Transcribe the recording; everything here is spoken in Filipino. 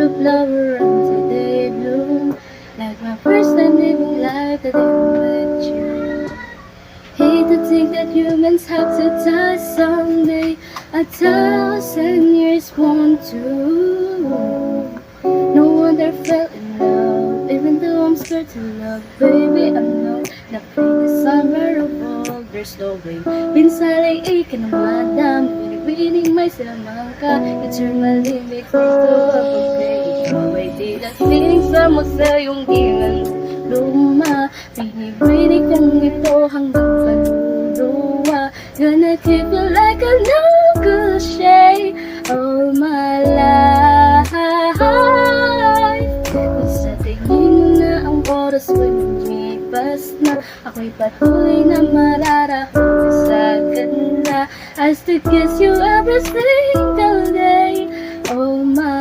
a flower until they bloom, like my first time living life that I'm with you. Hate to think that humans have to die someday, 1,000 years won't do. No wonder I fell in love, even though I'm scared to love. Baby, I know na the summer of all, there's no way. Pinsalay ka ng madam, binibining may salamang ka. You turn my limits into a buffet. Ikaw ay tilasing sa magsayong ingan luma. Binibining kong ito hanggang kaluluwa. Gonna keep you like a no-good shade all my life. Kung sa tingin mo na ang oras ko'y lumipas na, ako'y patuloy na mararahon sa ganda. I still kiss you every single day, oh my